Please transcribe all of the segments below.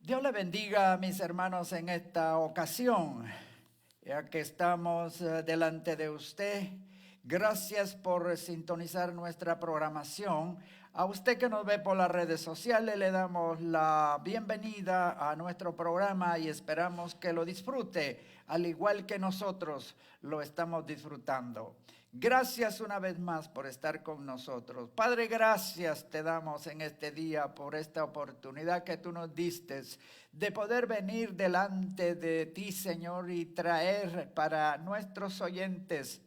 Dios le bendiga, mis hermanos, en esta ocasión, ya que estamos delante de usted. Gracias por sintonizar nuestra programación. A usted que nos ve por las redes sociales, le damos la bienvenida a nuestro programa y esperamos que lo disfrute, al igual que nosotros lo estamos disfrutando. Gracias una vez más por estar con nosotros. Padre, gracias te damos en este día por esta oportunidad que tú nos diste de poder venir delante de ti, Señor, y traer para nuestros oyentes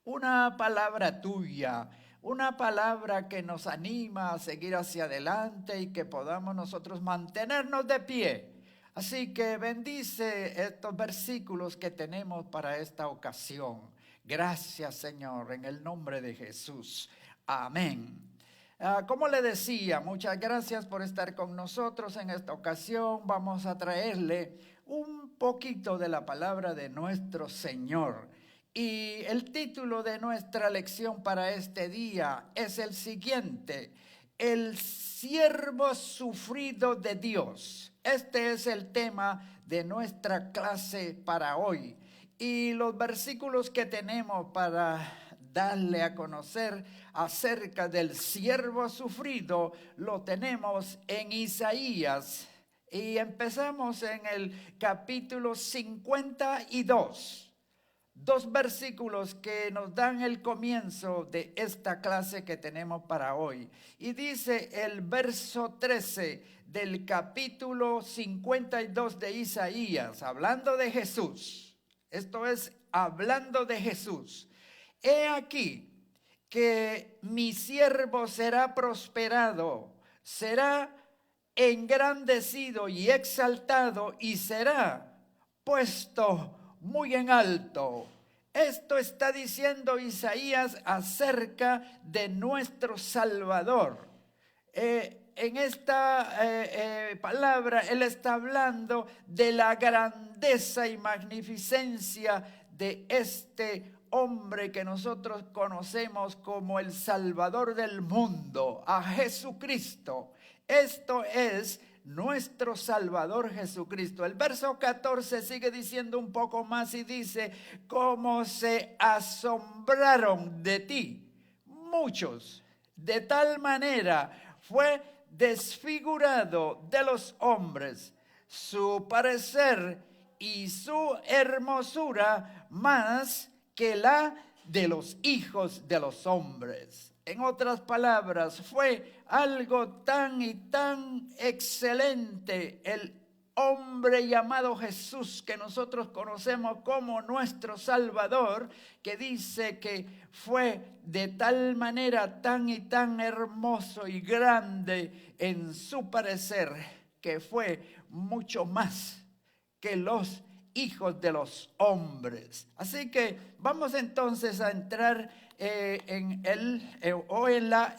una palabra tuya, una palabra que nos anima a seguir hacia adelante y que podamos nosotros mantenernos de pie. Así que bendice estos versículos que tenemos para esta ocasión. Gracias, Señor, en el nombre de Jesús. Amén. Como le decía, muchas gracias por estar con nosotros en esta ocasión. Vamos a traerle un poquito de la palabra de nuestro Señor. Y el título de nuestra lección para este día es el siguiente: el siervo sufrido de Dios. Este es el tema de nuestra clase para hoy. Y los versículos que tenemos para darle a conocer acerca del siervo sufrido lo tenemos en Isaías. Y empezamos en el capítulo 52. Dos versículos que nos dan el comienzo de esta clase que tenemos para hoy. Y dice el verso 13 del capítulo 52 de Isaías, hablando de Jesús. Esto es, hablando de Jesús. He aquí que mi siervo será prosperado, será engrandecido y exaltado y será puesto muy en alto. Esto está diciendo Isaías acerca de nuestro Salvador. En esta palabra él está hablando de la grandeza y magnificencia de este hombre que nosotros conocemos como el Salvador del mundo, a Jesucristo. Esto es nuestro Salvador Jesucristo. El verso 14 sigue diciendo un poco más y dice: como se asombraron de ti muchos, de tal manera fue desfigurado de los hombres su parecer y su hermosura más que la de los hijos de los hombres. En otras palabras, fue algo tan y tan excelente el hombre llamado Jesús, que nosotros conocemos como nuestro Salvador, que dice que fue de tal manera tan y tan hermoso y grande en su parecer, que fue mucho más que los hijos de los hombres. Así que vamos entonces a entrar en la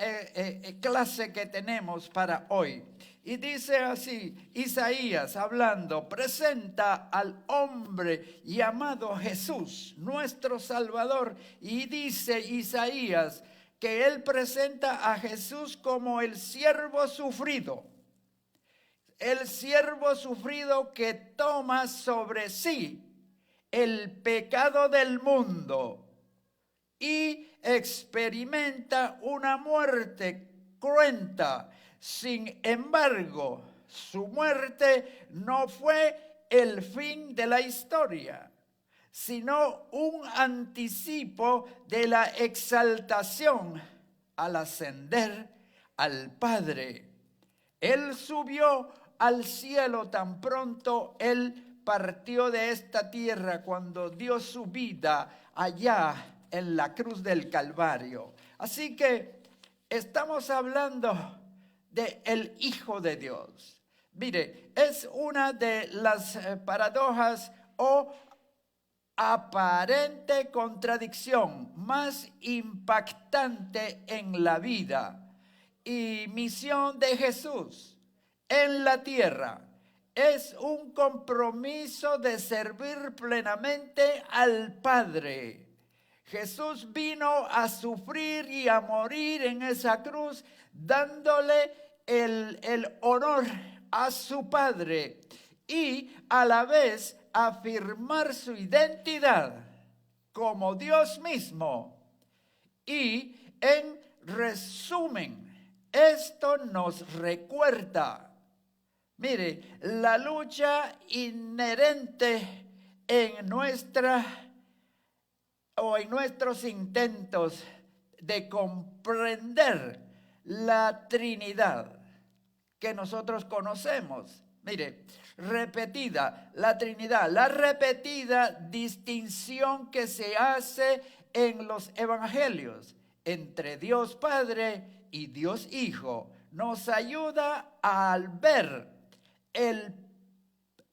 clase que tenemos para hoy. Y dice así, Isaías hablando, presenta al hombre llamado Jesús, nuestro Salvador. Y dice Isaías que él presenta a Jesús como el siervo sufrido. El siervo sufrido que toma sobre sí el pecado del mundo y experimenta una muerte cruenta. Sin embargo, su muerte no fue el fin de la historia, sino un anticipo de la exaltación al ascender al Padre. Él subió al cielo tan pronto él partió de esta tierra, cuando dio su vida allá en la cruz del Calvario. Así que estamos hablando de el Hijo de Dios. Mire, es una de las paradojas o aparente contradicción más impactante en la vida y misión de Jesús en la tierra. Es un compromiso de servir plenamente al Padre. Jesús vino a sufrir y a morir en esa cruz, dándole el honor a su Padre y a la vez afirmar su identidad como Dios mismo. Y en resumen, esto nos recuerda, mire, la lucha inherente en nuestros intentos de comprender la Trinidad que nosotros conocemos. Mire, repetida, la Trinidad, la repetida distinción que se hace en los evangelios entre Dios Padre y Dios Hijo nos ayuda al ver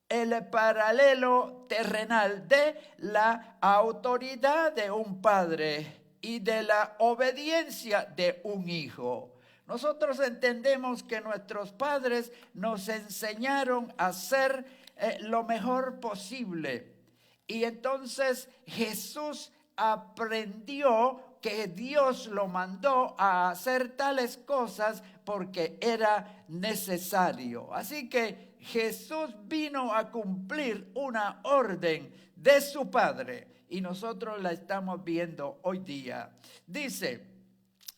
el paralelo terrenal de la autoridad de un padre y de la obediencia de un hijo. Nosotros entendemos que nuestros padres nos enseñaron a hacer lo mejor posible. Y entonces Jesús aprendió que Dios lo mandó a hacer tales cosas porque era necesario. Así que Jesús vino a cumplir una orden de su Padre y nosotros la estamos viendo hoy día. Dice,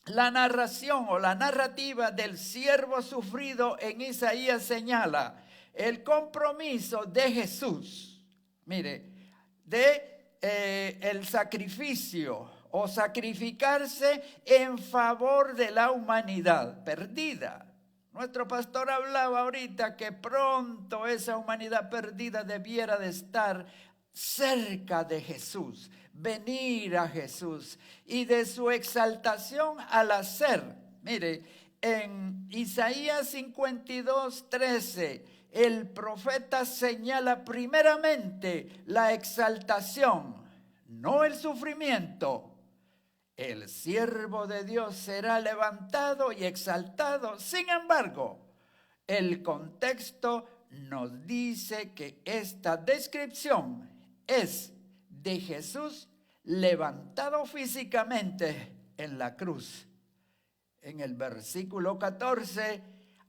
la narración o la narrativa del siervo sufrido en Isaías señala el compromiso de Jesús, mire, de el sacrificio o sacrificarse en favor de la humanidad perdida. Nuestro pastor hablaba ahorita que pronto esa humanidad perdida debiera de estar cerca de Jesús, venir a Jesús y de su exaltación al hacer. Mire, en Isaías 52:13, el profeta señala primeramente la exaltación, no el sufrimiento. El siervo de Dios será levantado y exaltado. Sin embargo, el contexto nos dice que esta descripción es de Jesús levantado físicamente en la cruz. En el versículo 14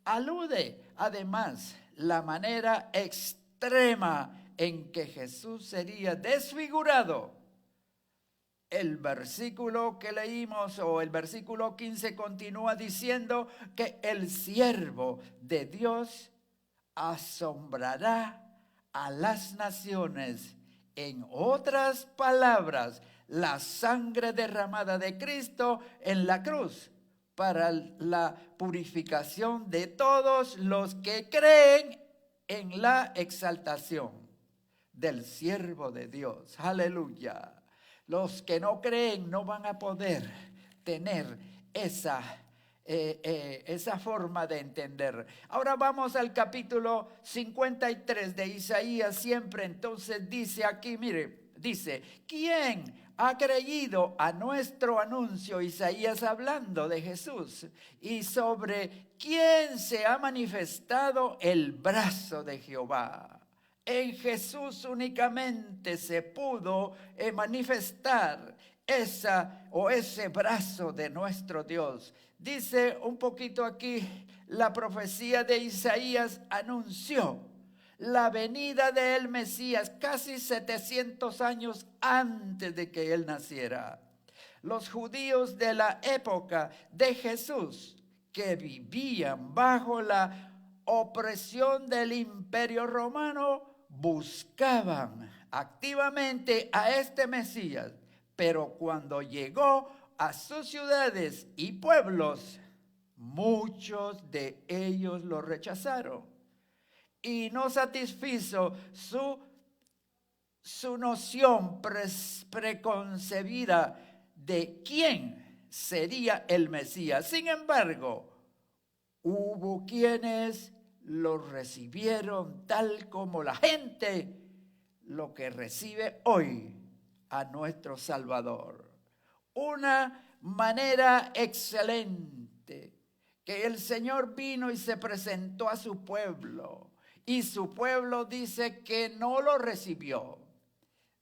alude además la manera extrema en que Jesús sería desfigurado. El versículo que leímos o el versículo 15 continúa diciendo que el siervo de Dios asombrará a las naciones. En otras palabras, la sangre derramada de Cristo en la cruz para la purificación de todos los que creen en la exaltación del siervo de Dios. Aleluya. Los que no creen no van a poder tener esa forma de entender. Ahora vamos al capítulo 53 de Isaías. Siempre entonces dice aquí, mire, dice, ¿quién ha creído a nuestro anuncio? Isaías hablando de Jesús y sobre quién se ha manifestado el brazo de Jehová. En Jesús únicamente se pudo manifestar ese brazo de nuestro Dios. Dice un poquito aquí, la profecía de Isaías anunció la venida del Mesías casi 700 años antes de que él naciera. Los judíos de la época de Jesús, que vivían bajo la opresión del Imperio Romano, buscaban activamente a este Mesías, pero cuando llegó a sus ciudades y pueblos, muchos de ellos lo rechazaron y no satisfizo su noción preconcebida de quién sería el Mesías. Sin embargo, hubo quienes lo recibieron tal como la gente lo que recibe hoy a nuestro Salvador. Una manera excelente que el Señor vino y se presentó a su pueblo. Y su pueblo dice que no lo recibió.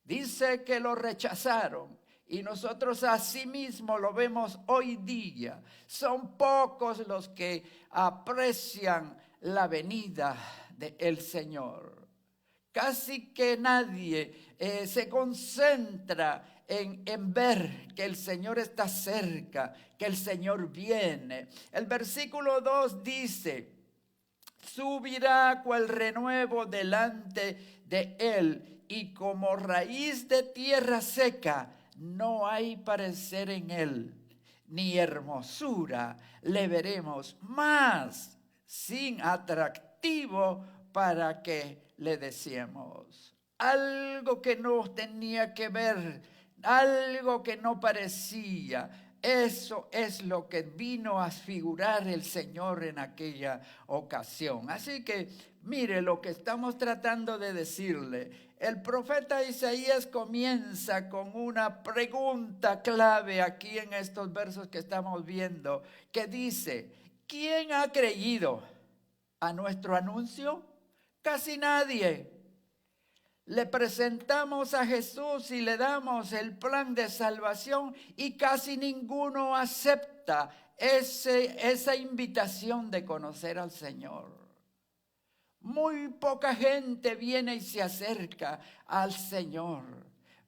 Dice que lo rechazaron. Y nosotros asimismo lo vemos hoy día. Son pocos los que aprecian la venida del Señor. Casi que nadie se concentra en ver que el Señor está cerca, que el Señor viene. El versículo 2 dice: subirá cual renuevo delante de él, y como raíz de tierra seca, no hay parecer en él, ni hermosura le veremos más, sin atractivo para que le deseemos. Algo que no tenía que ver, algo que no parecía. Eso es lo que vino a figurar el Señor en aquella ocasión. Así que mire lo que estamos tratando de decirle. El profeta Isaías comienza con una pregunta clave aquí en estos versos que estamos viendo, que dice: ¿quién ha creído a nuestro anuncio? Casi nadie. Le presentamos a Jesús y le damos el plan de salvación y casi ninguno acepta esa invitación de conocer al Señor. Muy poca gente viene y se acerca al Señor.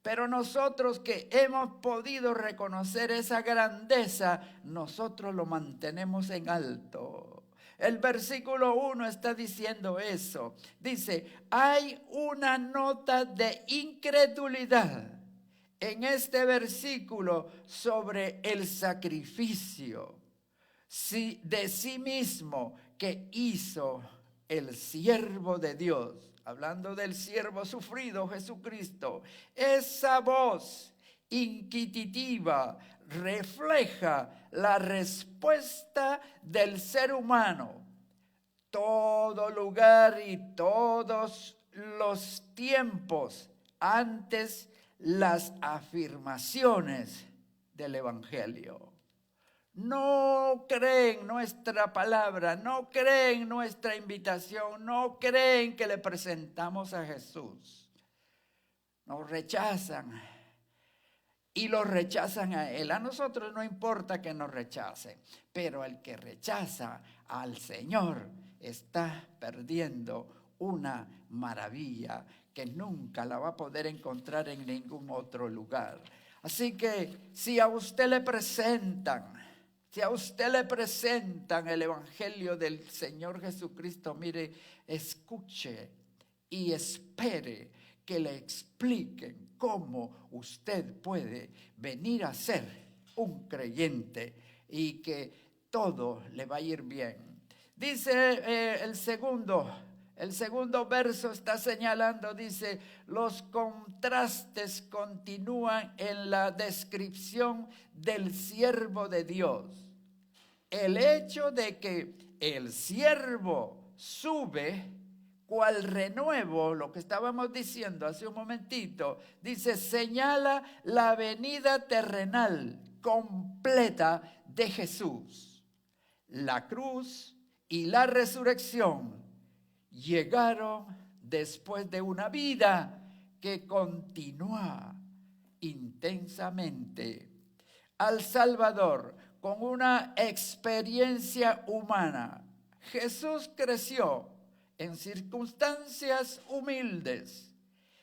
Pero nosotros que hemos podido reconocer esa grandeza, nosotros lo mantenemos en alto. El versículo 1 está diciendo eso. Dice: hay una nota de incredulidad en este versículo sobre el sacrificio de sí mismo que hizo el siervo de Dios. Hablando del siervo sufrido, Jesucristo. Esa voz inquisitiva refleja la respuesta del ser humano. Todo lugar y todos los tiempos antes las afirmaciones del Evangelio. No creen nuestra palabra, no creen nuestra invitación, no creen que le presentamos a Jesús. Nos rechazan y lo rechazan a Él. A nosotros no importa que nos rechacen, pero el que rechaza al Señor está perdiendo una maravilla que nunca la va a poder encontrar en ningún otro lugar. Así que si a usted le presentan el Evangelio del Señor Jesucristo, mire, escuche y espere que le expliquen cómo usted puede venir a ser un creyente y que todo le va a ir bien. Dice el segundo verso está señalando, dice: los contrastes continúan en la descripción del siervo de Dios. El hecho de que el siervo sube cual renuevo, lo que estábamos diciendo hace un momentito, dice, señala la venida terrenal completa de Jesús. La cruz y la resurrección llegaron después de una vida que continúa intensamente. Al Salvador con una experiencia humana. Jesús creció en circunstancias humildes.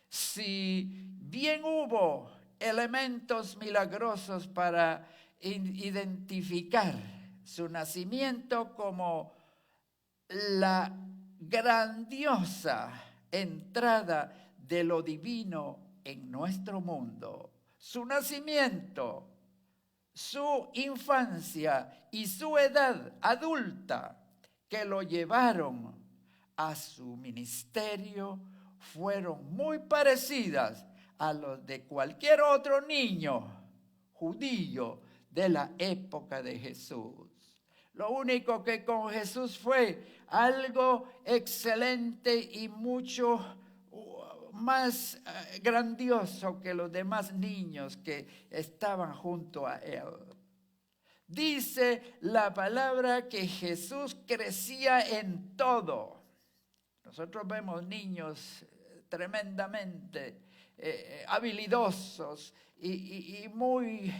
Si bien hubo elementos milagrosos para identificar su nacimiento como la grandiosa entrada de lo divino en nuestro mundo, su nacimiento, su infancia y su edad adulta que lo llevaron a su ministerio fueron muy parecidas a los de cualquier otro niño judío de la época de Jesús. Lo único que con Jesús fue algo excelente y mucho más grandioso que los demás niños que estaban junto a él. Dice la palabra que Jesús crecía en todo. Nosotros vemos niños tremendamente habilidosos y muy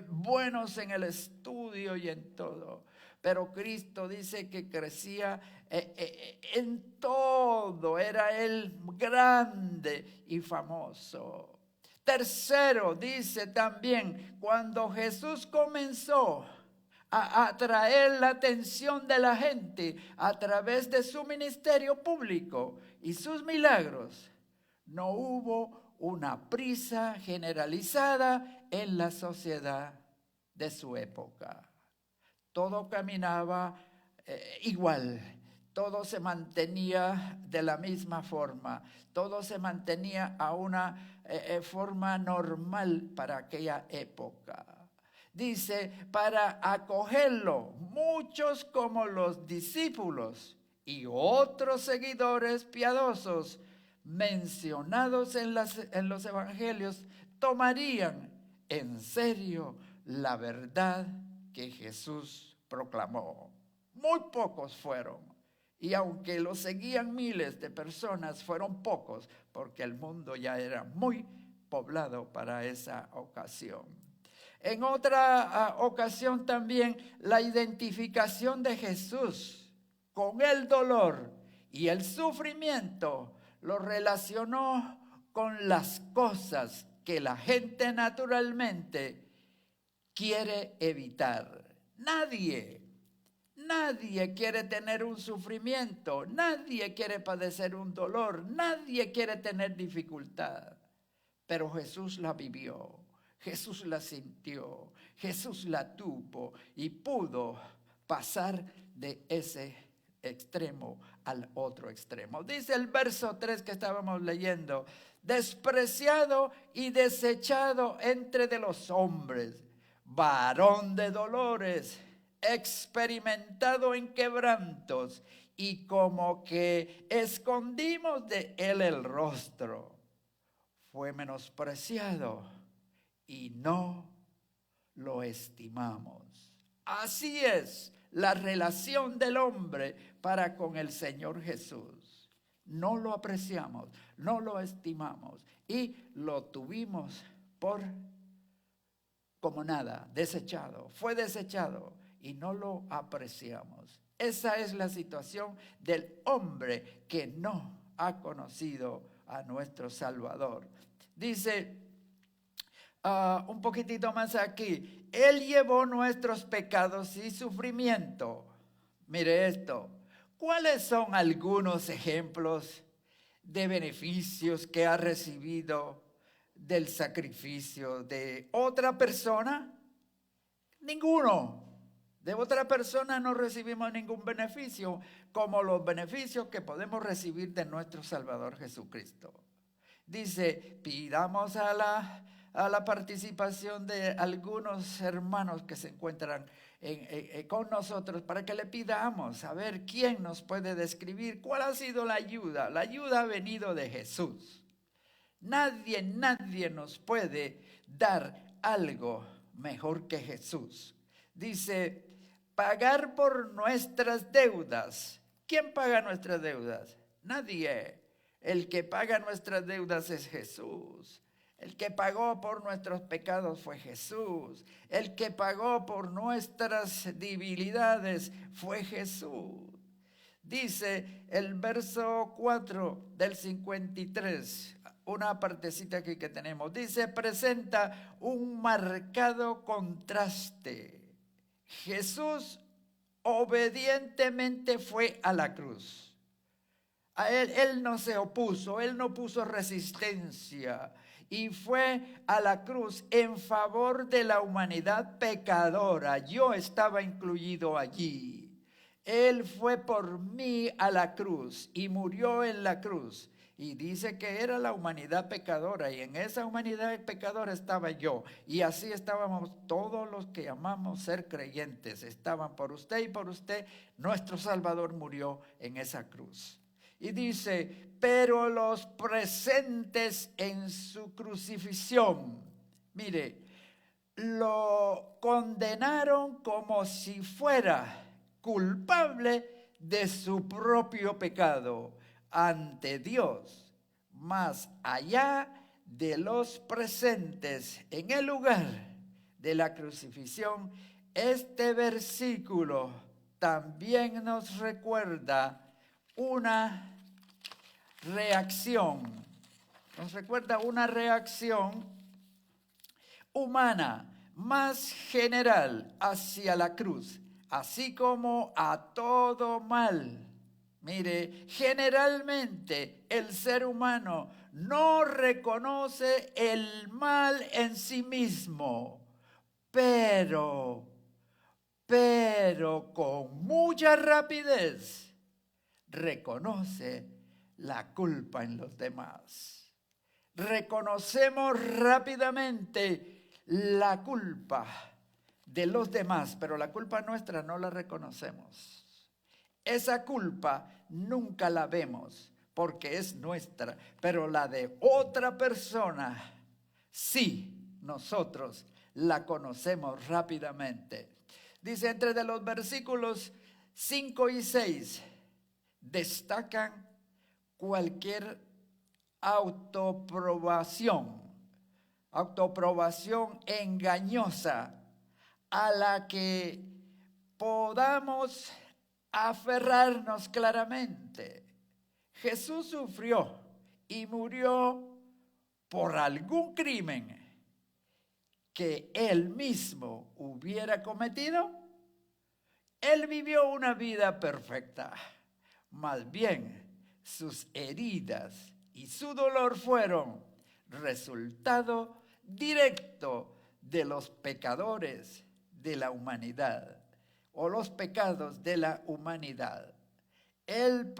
buenos en el estudio y en todo. Pero Cristo dice que crecía en todo, era Él grande y famoso. Tercero, dice también, cuando Jesús comenzó a atraer la atención de la gente a través de su ministerio público y sus milagros, no hubo una prisa generalizada en la sociedad de su época. Todo caminaba igual, todo se mantenía de la misma forma, todo se mantenía a una forma normal para aquella época. Dice, para acogerlo, muchos como los discípulos y otros seguidores piadosos mencionados en los evangelios tomarían en serio la verdad que Jesús proclamó. Muy pocos fueron, y aunque lo seguían miles de personas, fueron pocos, porque el mundo ya era muy poblado para esa ocasión. En otra ocasión también, la identificación de Jesús con el dolor y el sufrimiento lo relacionó con las cosas que la gente naturalmente quiere evitar. Nadie quiere tener un sufrimiento, nadie quiere padecer un dolor, nadie quiere tener dificultad. Pero Jesús la vivió, Jesús la sintió, Jesús la tuvo y pudo pasar de ese extremo al otro extremo. Dice el verso 3 que estábamos leyendo: despreciado y desechado entre de los hombres, varón de dolores, experimentado en quebrantos, y como que escondimos de él el rostro. Fue menospreciado y no lo estimamos. Así es la relación del hombre para con el Señor Jesús. No lo apreciamos, no lo estimamos y lo tuvimos por como nada, desechado. Fue desechado y no lo apreciamos. Esa es la situación del hombre que no ha conocido a nuestro Salvador. Dice un poquitito más aquí: Él llevó nuestros pecados y sufrimiento. Mire esto. ¿Cuáles son algunos ejemplos de beneficios que ha recibido del sacrificio de otra persona? Ninguno. De otra persona no recibimos ningún beneficio como los beneficios que podemos recibir de nuestro Salvador Jesucristo. Dice, pidamos a la participación de algunos hermanos que se encuentran con nosotros para que le pidamos a ver quién nos puede describir cuál ha sido la ayuda. La ayuda ha venido de Jesús. Nadie nos puede dar algo mejor que Jesús. Dice, pagar por nuestras deudas. ¿Quién paga nuestras deudas? Nadie. El que paga nuestras deudas es Jesús. El que pagó por nuestros pecados fue Jesús. El que pagó por nuestras debilidades fue Jesús. Dice el verso 4 del 53, una partecita aquí que tenemos. Dice, presenta un marcado contraste. Jesús obedientemente fue a la cruz. A él no se opuso, él no puso resistencia y fue a la cruz en favor de la humanidad pecadora. Yo estaba incluido allí. Él fue por mí a la cruz y murió en la cruz. Y dice que era la humanidad pecadora y en esa humanidad pecadora estaba yo. Y así estábamos todos los que llamamos ser creyentes. Estaban por usted y por usted. Nuestro Salvador murió en esa cruz. Y dice, pero los presentes en su crucifixión, mire, lo condenaron como si fuera culpable de su propio pecado ante Dios. Más allá de los presentes en el lugar de la crucifixión, este versículo también nos recuerda una reacción. Nos recuerda una reacción humana más general hacia la cruz, así como a todo mal. Mire, generalmente el ser humano no reconoce el mal en sí mismo, pero con mucha rapidez reconoce la culpa en los demás. Reconocemos rápidamente la culpa de los demás, pero la culpa nuestra no la reconocemos. Esa culpa nunca la vemos porque es nuestra, pero la de otra persona, sí, nosotros la conocemos rápidamente. Dice, entre de los versículos 5 y 6, destacan cualquier autoaprobación engañosa a la que podamos aferrarnos claramente. Jesús sufrió y murió por algún crimen que él mismo hubiera cometido. Él vivió una vida perfecta. Más bien, sus heridas y su dolor fueron resultado directo de los pecadores de la humanidad o los pecados de la humanidad. Él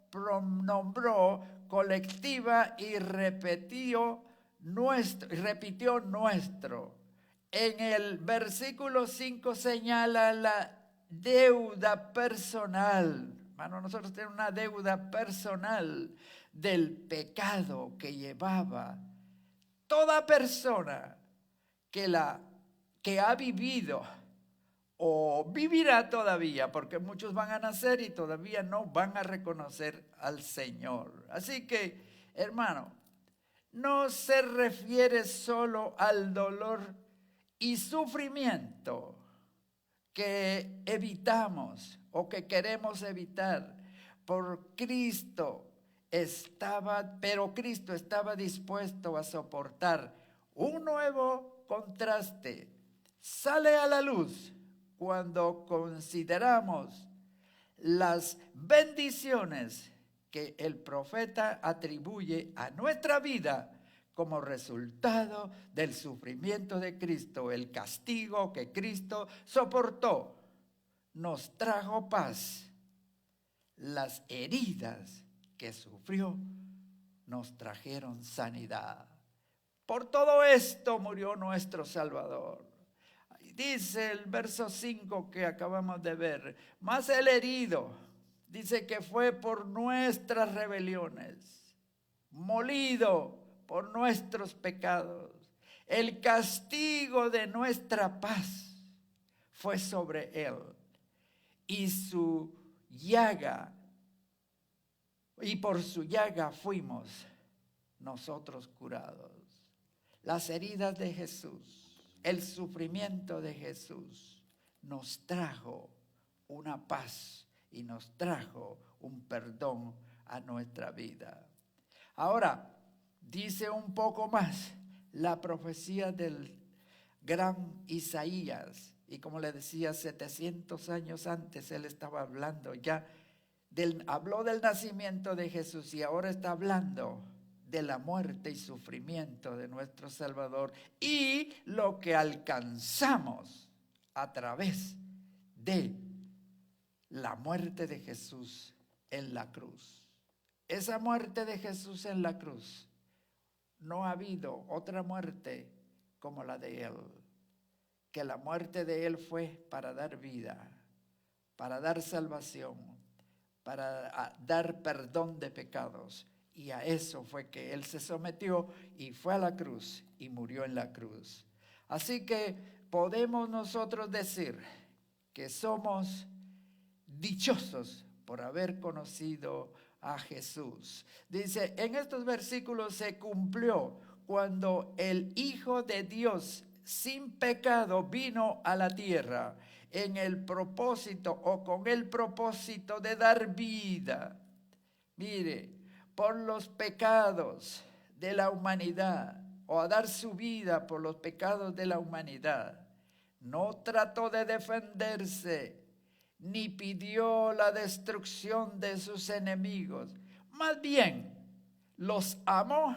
pronombró colectiva y repitió nuestro. En el versículo 5 señala la deuda personal. Hermano, nosotros tenemos una deuda personal del pecado que llevaba toda persona que ha vivido o vivirá todavía, porque muchos van a nacer y todavía no van a reconocer al Señor. Así que, hermano, no se refiere solo al dolor y sufrimiento que evitamos o que queremos evitar. Pero Cristo estaba dispuesto a soportar un nuevo contraste. Sale a la luz cuando consideramos las bendiciones que el profeta atribuye a nuestra vida como resultado del sufrimiento de Cristo. El castigo que Cristo soportó nos trajo paz. Las heridas que sufrió nos trajeron sanidad. Por todo esto murió nuestro Salvador. Dice el verso 5 que acabamos de ver, mas el herido, dice que fue por nuestras rebeliones, molido por nuestros pecados. El castigo de nuestra paz fue sobre él, y por su llaga fuimos nosotros curados. Las heridas de Jesús, el sufrimiento de Jesús nos trajo una paz y nos trajo un perdón a nuestra vida. Ahora, dice un poco más la profecía del gran Isaías. Y como le decía, 700 años antes él estaba hablando ya, habló del nacimiento de Jesús y ahora está hablando de la muerte y sufrimiento de nuestro Salvador y lo que alcanzamos a través de la muerte de Jesús en la cruz. Esa muerte de Jesús en la cruz, no ha habido otra muerte como la de él. Que la muerte de él fue para dar vida, para dar salvación, para dar perdón de pecados. Y a eso fue que él se sometió y fue a la cruz y murió en la cruz. Así que podemos nosotros decir que somos dichosos por haber conocido a Jesús. Dice, en estos versículos se cumplió cuando el Hijo de Dios sin pecado vino a la tierra. en el propósito o con el propósito de dar vida. Mire, por los pecados de la humanidad, o a dar su vida por los pecados de la humanidad. No trató de defenderse, ni pidió la destrucción de sus enemigos. Más bien, los amó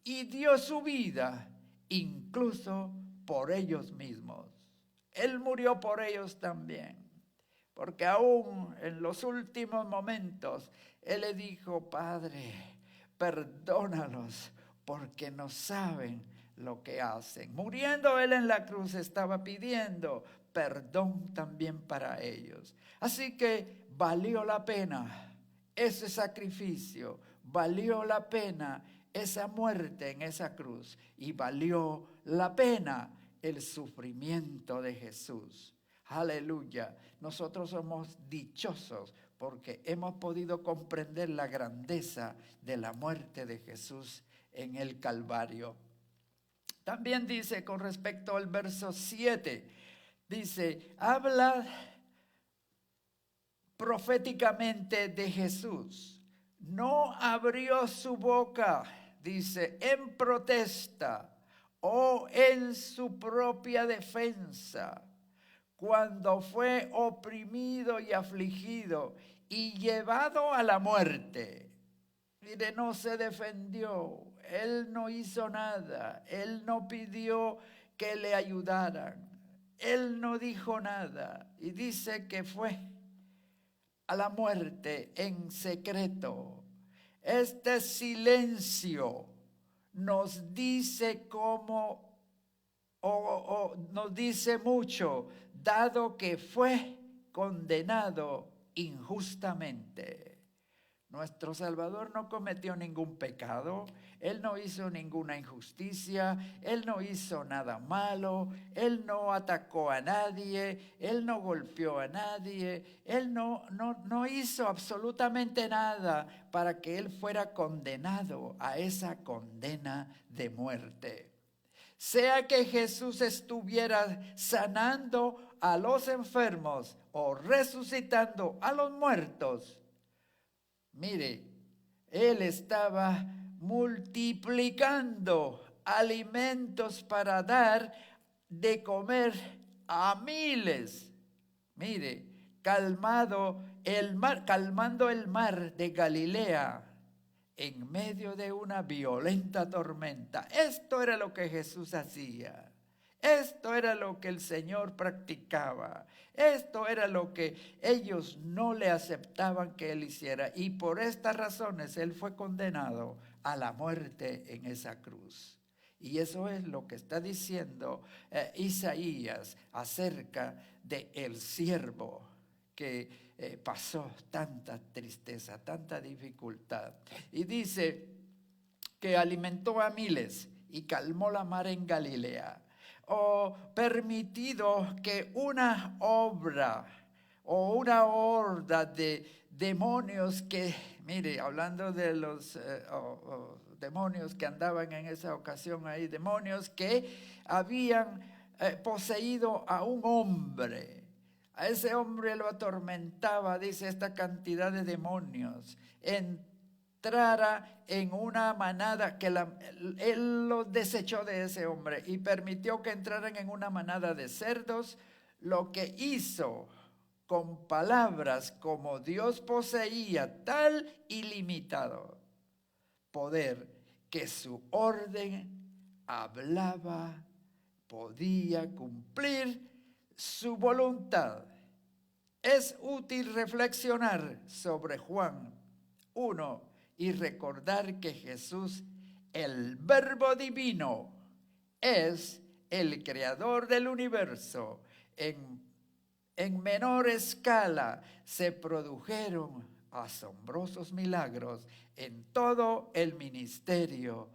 y dio su vida, incluso por ellos mismos. Él murió por ellos también, porque aún en los últimos momentos, Él le dijo: Padre, perdónalos, porque no saben lo que hacen. Muriendo Él en la cruz, estaba pidiendo perdón también para ellos. Así que valió la pena ese sacrificio, valió la pena esa muerte en esa cruz, y valió la pena el sufrimiento de Jesús. Aleluya. Nosotros somos dichosos porque hemos podido comprender la grandeza de la muerte de Jesús en el Calvario. También dice con respecto al verso 7, dice, habla proféticamente de Jesús. No abrió su boca, dice, en protesta o en su propia defensa, cuando fue oprimido y afligido y llevado a la muerte. Mire, no se defendió, Él no hizo nada, Él no pidió que le ayudaran, Él no dijo nada, y dice que fue a la muerte en secreto. Este silencio nos dice cómo, nos dice mucho, dado que fue condenado injustamente. Nuestro Salvador no cometió ningún pecado, Él no hizo ninguna injusticia, Él no hizo nada malo, Él no atacó a nadie, Él no golpeó a nadie, Él no hizo absolutamente nada para que Él fuera condenado a esa condena de muerte. Sea que Jesús estuviera sanando a los enfermos o resucitando a los muertos, mire, Él estaba multiplicando alimentos para dar de comer a miles. Mire, calmando el mar de Galilea en medio de una violenta tormenta. Esto era lo que Jesús hacía. Esto era lo que el Señor practicaba. Esto era lo que ellos no le aceptaban que Él hiciera. Y por estas razones Él fue condenado a la muerte en esa cruz. Y eso es lo que está diciendo Isaías acerca de el siervo que pasó tanta tristeza, tanta dificultad. Y dice que alimentó a miles y calmó la mar en Galilea. O permitido que una obra o una horda de demonios que, mire, hablando de los demonios que andaban en esa ocasión ahí, demonios que habían poseído a un hombre. A ese hombre lo atormentaba, dice, esta cantidad de demonios. Entrara en una manada, que él los desechó de ese hombre y permitió que entraran en una manada de cerdos, lo que hizo con palabras como Dios poseía tal ilimitado poder que su orden hablaba, podía cumplir su voluntad. Es útil reflexionar sobre Juan 1 y recordar que Jesús, el Verbo divino, es el creador del universo. En menor escala se produjeron asombrosos milagros en todo el ministerio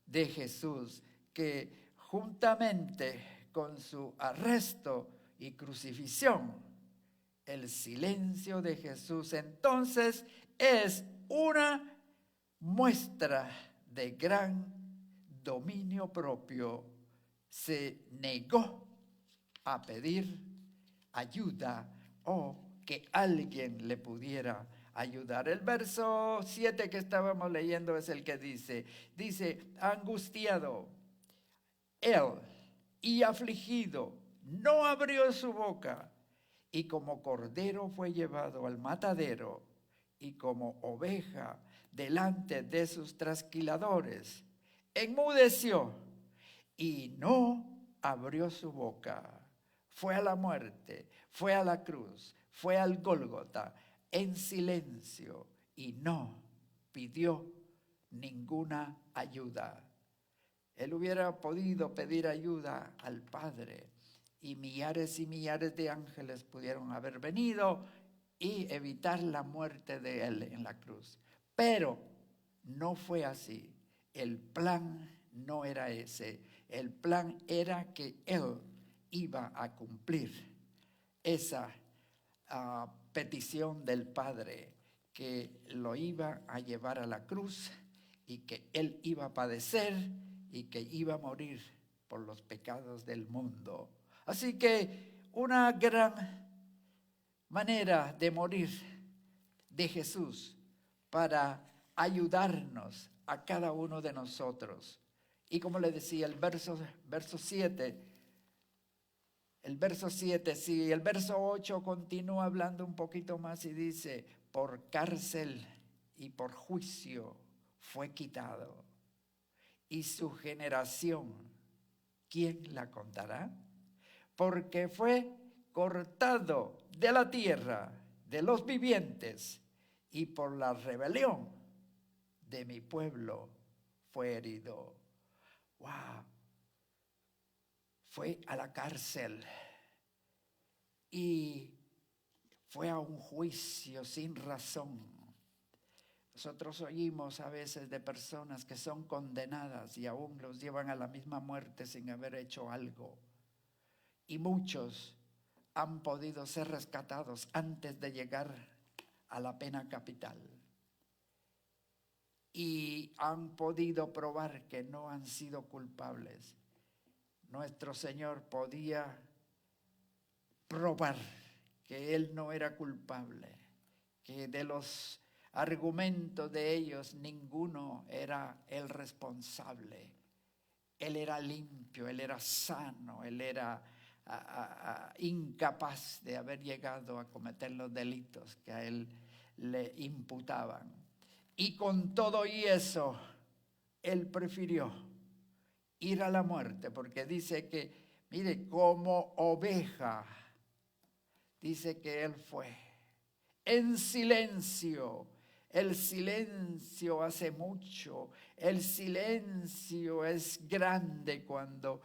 de Jesús, que juntamente con su arresto y crucifixión, el silencio de Jesús entonces es una muestra de gran dominio propio. Se negó a pedir ayuda o que alguien le pudiera ayudar. El verso 7 que estábamos leyendo es el que dice, angustiado él y afligido, no abrió su boca, y como cordero fue llevado al matadero, y como oveja delante de sus trasquiladores, enmudeció y no abrió su boca. Fue a la muerte, fue a la cruz, fue al Gólgota en silencio y no pidió ninguna ayuda. Él hubiera podido pedir ayuda al Padre y millares de ángeles pudieron haber venido y evitar la muerte de él en la cruz. Pero no fue así. El plan no era ese. El plan era que él iba a cumplir esa petición del Padre, que lo iba a llevar a la cruz y que él iba a padecer y que iba a morir por los pecados del mundo. Así que una gran manera de morir de Jesús para ayudarnos a cada uno de nosotros. Y como le decía, el verso 7, sí, el verso 8 continúa hablando un poquito más y dice, por cárcel y por juicio fue quitado. Y su generación, ¿quién la contará? Porque fue cortado de la tierra, de los vivientes, y por la rebelión de mi pueblo fue herido. ¡Wow! Fue a la cárcel y fue a un juicio sin razón. Nosotros oímos a veces de personas que son condenadas y aún los llevan a la misma muerte sin haber hecho algo. Y muchos han podido ser rescatados antes de llegar a la pena capital. Y han podido probar que no han sido culpables. Nuestro Señor podía probar que Él no era culpable, que de los argumentos de ellos ninguno era el responsable. Él era limpio, Él era sano, Él era incapaz de haber llegado a cometer los delitos que a Él le imputaban. Y con todo y eso, Él prefirió ir a la muerte, porque dice que, mire, como oveja, dice que Él fue en silencio. El silencio hace mucho, el silencio es grande cuando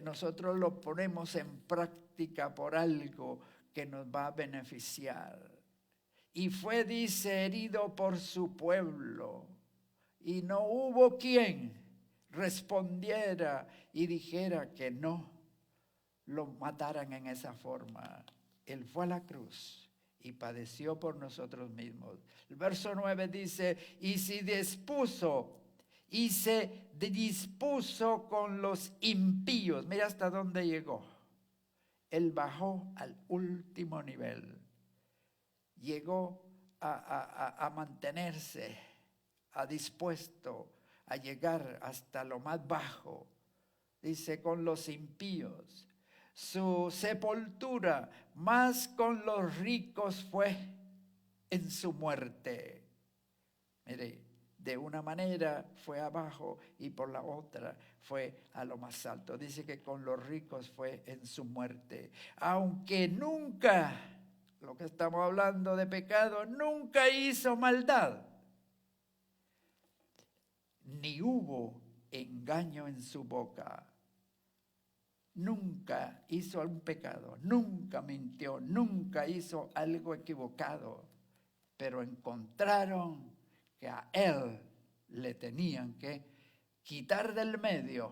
nosotros lo ponemos en práctica por algo que nos va a beneficiar. Y fue, dice, herido por su pueblo, y no hubo quien respondiera y dijera que no lo mataran en esa forma. Él fue a la cruz y padeció por nosotros mismos. El verso 9 dice, y se dispuso con los impíos. Mira hasta dónde llegó. Él bajó al último nivel. Llegó a mantenerse, dispuesto a llegar hasta lo más bajo. Dice, con los impíos. Su sepultura más con los ricos fue en su muerte. Mire, de una manera fue abajo y por la otra fue a lo más alto. Dice que con los ricos fue en su muerte. Aunque nunca, lo que estamos hablando de pecado, nunca hizo maldad, ni hubo engaño en su boca. Nunca hizo algún pecado, nunca mintió, nunca hizo algo equivocado, pero encontraron que a él le tenían que quitar del medio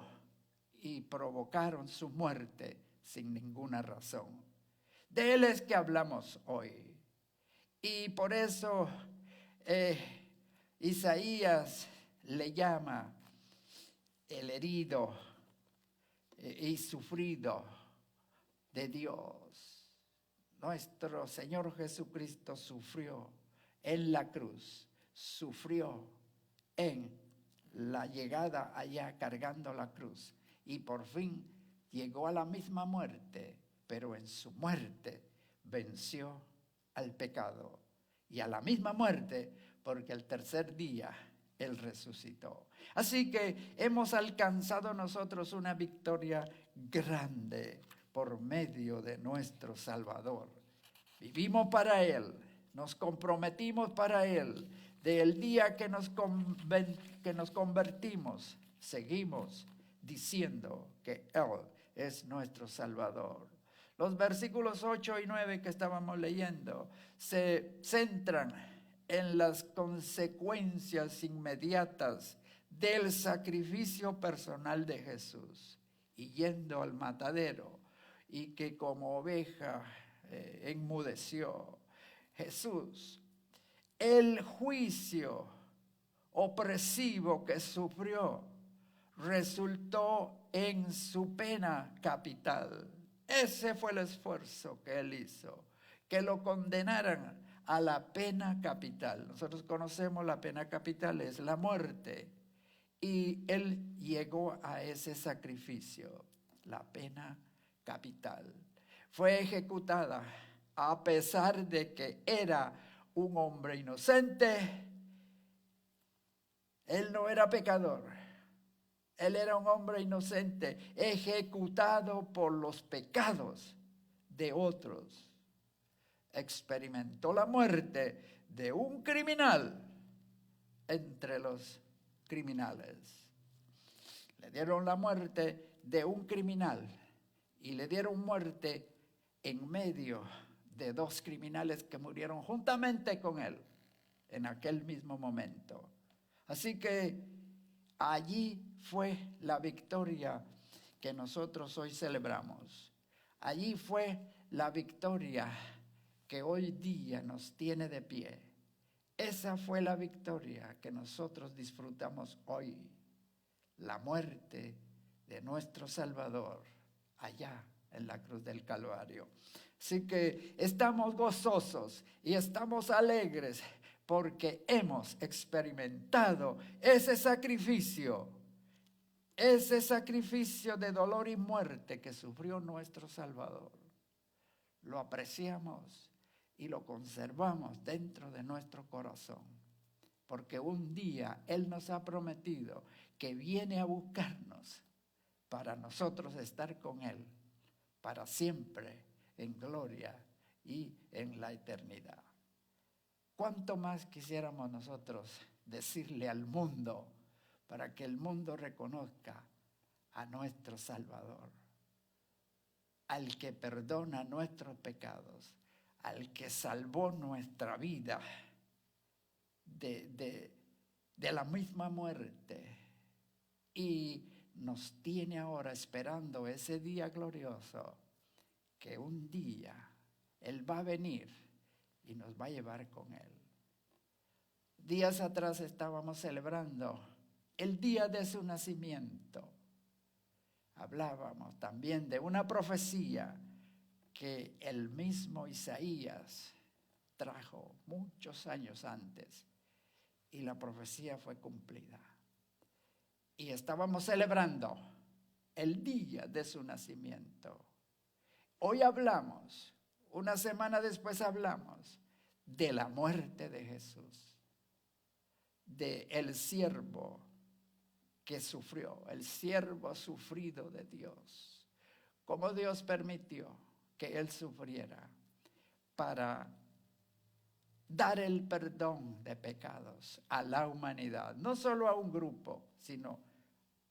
y provocaron su muerte sin ninguna razón. De él es que hablamos hoy. Y por eso Isaías le llama el herido y sufrido de Dios. nuestro Señor Jesucristo sufrió en la cruz, sufrió en la llegada allá cargando la cruz y por fin llegó a la misma muerte, pero en su muerte venció al pecado y a la misma muerte porque el tercer día Él resucitó. Así que hemos alcanzado nosotros una victoria grande por medio de nuestro Salvador. Vivimos para Él, nos comprometimos para Él. Del día que nos convertimos, seguimos diciendo que Él es nuestro Salvador. Los versículos 8 y 9 que estábamos leyendo se centran en las consecuencias inmediatas del sacrificio personal de Jesús y yendo al matadero y que como oveja enmudeció. Jesús, el juicio opresivo que sufrió resultó en su pena capital. Ese fue el esfuerzo que Él hizo, que lo condenaran a la pena capital. Nosotros conocemos la pena capital, es la muerte. Y Él llegó a ese sacrificio, la pena capital. Fue ejecutada a pesar de que era un hombre inocente. Él no era pecador. Él era un hombre inocente, ejecutado por los pecados de otros. Experimentó la muerte de un criminal entre los criminales. Le dieron la muerte de un criminal y le dieron muerte en medio de dos criminales que murieron juntamente con él en aquel mismo momento. Así que allí fue la victoria que nosotros hoy celebramos. Allí fue la victoria que hoy día nos tiene de pie. Esa fue la victoria que nosotros disfrutamos hoy. La muerte de nuestro Salvador allá en la cruz del Calvario. Así que estamos gozosos y estamos alegres porque hemos experimentado ese sacrificio de dolor y muerte que sufrió nuestro Salvador. Lo apreciamos y lo conservamos dentro de nuestro corazón, porque un día Él nos ha prometido que viene a buscarnos para nosotros estar con Él para siempre en gloria y en la eternidad. ¿Cuánto más quisiéramos nosotros decirle al mundo para que el mundo reconozca a nuestro Salvador, al que perdona nuestros pecados, al que salvó nuestra vida de la misma muerte y nos tiene ahora esperando ese día glorioso, que un día Él va a venir y nos va a llevar con Él. Días atrás estábamos celebrando el día de su nacimiento. Hablábamos también de una profecía que el mismo Isaías trajo muchos años antes y la profecía fue cumplida. Y estábamos celebrando el día de su nacimiento. Hoy hablamos, una semana después hablamos de la muerte de Jesús, de el siervo que sufrió, el siervo sufrido de Dios. Cómo Dios permitió que Él sufriera para dar el perdón de pecados a la humanidad, no solo a un grupo, sino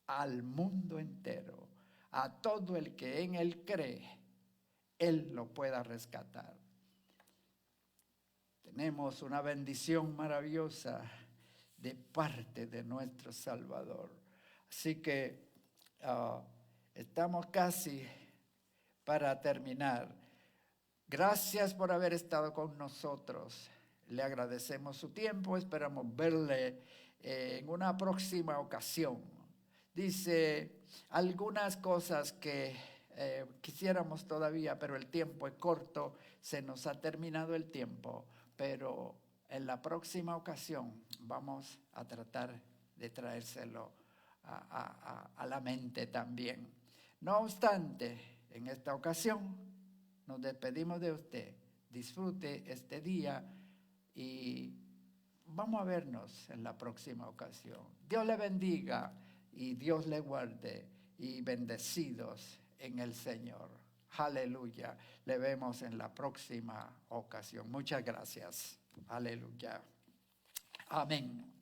al mundo entero, a todo el que en Él cree, Él lo pueda rescatar. Tenemos una bendición maravillosa de parte de nuestro Salvador. Así que estamos casi para terminar. Gracias por haber estado con nosotros. Le agradecemos su tiempo, esperamos verle en una próxima ocasión. Dice algunas cosas que Quisiéramos todavía, pero el tiempo es corto, se nos ha terminado el tiempo, pero en la próxima ocasión vamos a tratar de traérselo a la mente también. No obstante, en esta ocasión nos despedimos de usted. Disfrute este día y vamos a vernos en la próxima ocasión. Dios le bendiga y Dios le guarde y bendecidos en el Señor. Aleluya. Le vemos en la próxima ocasión. Muchas gracias. Aleluya. Amén.